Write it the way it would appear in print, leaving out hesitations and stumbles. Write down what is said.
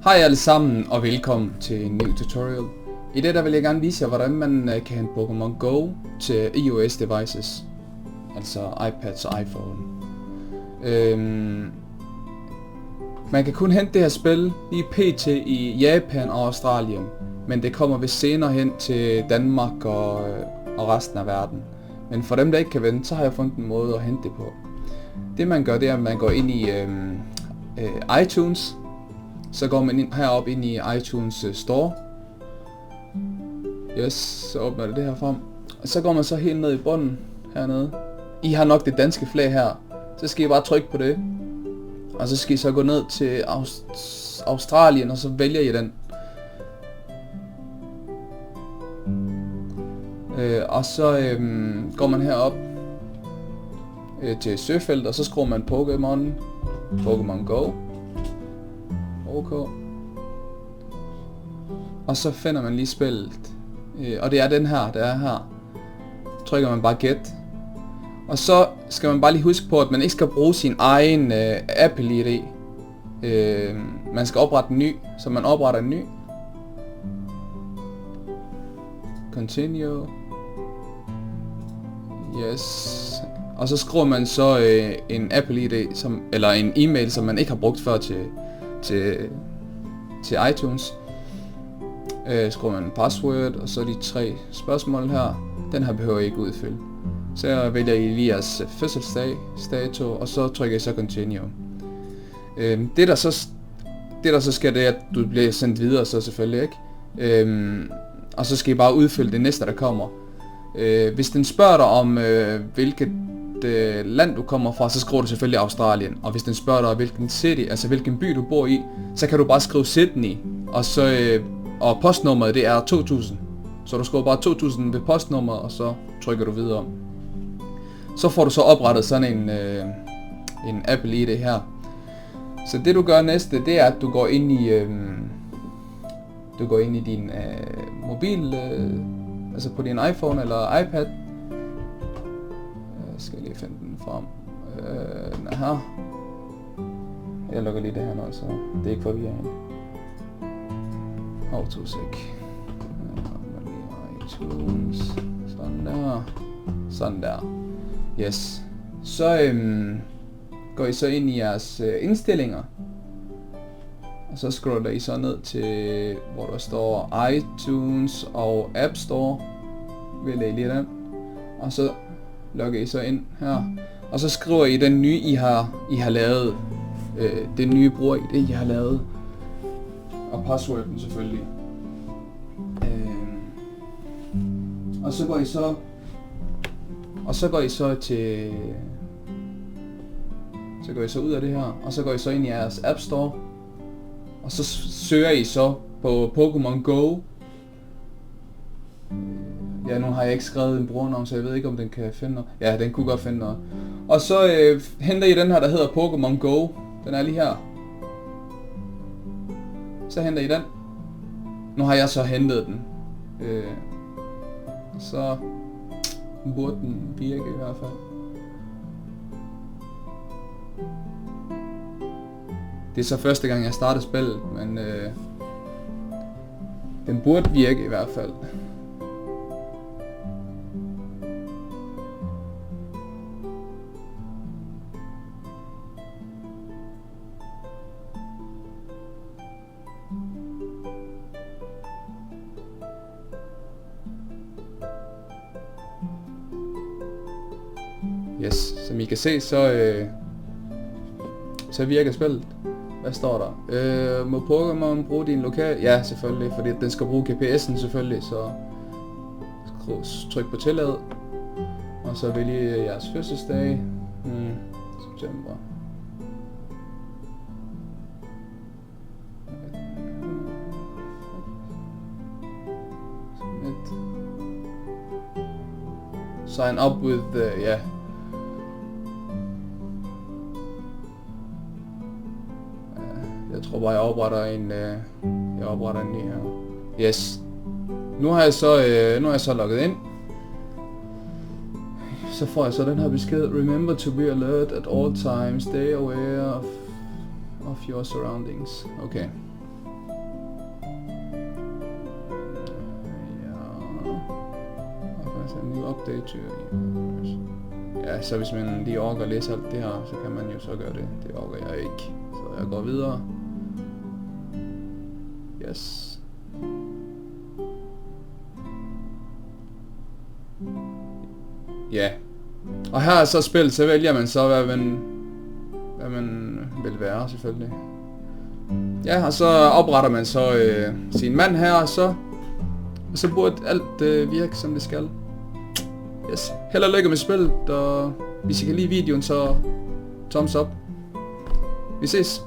Hej alle sammen og velkommen til en ny tutorial. I det der vil jeg gerne vise jer, hvordan man kan hente Pokémon Go til iOS devices. Altså iPads og iPhone. Man kan kun hente det her spil lige pt. I Japan og Australien. Men det kommer vist senere hen til Danmark og resten af verden. Men for dem der ikke kan vente, så har jeg fundet en måde at hente det på. Det man gør, det er at man går ind i iTunes. Så går man heroppe ind i iTunes Store. Yes, så åbner det her frem. Og så går man så helt ned i bunden hernede. I har nok det danske flag her. Så skal I bare trykke på det. Og så skal I så gå ned til Australien, og så vælger I den. Og så går man herop til søgefeltet, og så skruer man Pokémon Go. OK. Og så finder man lige spillet. Og det er den her, der er her. Trykker man bare get. Og så skal man bare lige huske på, at man ikke skal bruge sin egen Apple ID. Man skal oprette en ny, så man opretter en ny. Continue. Yes. Og så skriver man så en Apple ID, eller en e-mail, som man ikke har brugt før til iTunes. Skriver man en password, og så de 3 spørgsmål her. Den her behøver I ikke udfylde. Så vælger I lige jeres fødselsdag, dato, og så trykker I så continue. Det der så sker, det er, at du bliver sendt videre så selvfølgelig, ikke? Og så skal I bare udfylde det næste der kommer. Hvis den spørger dig om hvilket land du kommer fra, så skriver du selvfølgelig Australien. Og hvis den spørger dig hvilken city, altså hvilken by du bor i, så kan du bare skrive Sydney. Og så og postnummeret det er 2000. Så du skriver bare 2000 ved postnummeret, og så trykker du videre. Så får du så oprettet sådan en Apple ID her. Så det du gør næste, det er at du går ind i din mobil, altså på din iPhone eller iPad. Jeg skal lige finde den frem. Den er her. Jeg lukker lige det her noget, så det er ikke forvirrende. Autosec. iTunes. Sådan der. Sådan der. Yes. Så går I så ind i jeres indstillinger. Og så scroller I så ned til, hvor der står iTunes og App Store. Vælger I lige den. Og så logger I så ind her. Og så skriver I den nye, I har lavet. Den nye bruger I det, I har lavet. Og passworden selvfølgelig. Og så går I så til... Så går I så ud af det her, og så går I så ind i jeres App Store. Og så søger I så på Pokémon Go. Ja, nu har jeg ikke skrevet en brugernavn, så jeg ved ikke om den kan finde noget. Ja, den kunne godt finde noget. Og så henter I den her, der hedder Pokémon Go. Den er lige her. Så henter I den. Nu har jeg så hentet den. Så burde den virke i hvert fald. Det er så første gang jeg starter spillet, men den burde virke i hvert fald. Yes, som I kan se, så virker spillet. Hvad står der? Må Pokémon bruge din lokal? Ja, selvfølgelig, fordi den skal bruge GPS'en selvfølgelig, så tryk på tillad. Og så vælg jeres fødselsdag. September. Sign up with yeah. Jeg tror bare jeg opretter en ny her. Yes. Nu har jeg så logget ind. Så får jeg så den her besked. Remember to be alert at all times. Stay aware of your surroundings. Okay. Så en ny update. Ja, så hvis man lige orker at læse alt det her, så kan man jo så gøre det. Det orker jeg ikke. Så jeg går videre. Yes. Ja. Og her er så spillet, så vælger man så, hvad man vil være, selvfølgelig. Ja, og så opretter man så sin mand her, og så burde alt virke, som det skal. Yes. Held og lykke med spillet, og hvis I kan lide videoen, så thumbs up. Vi ses.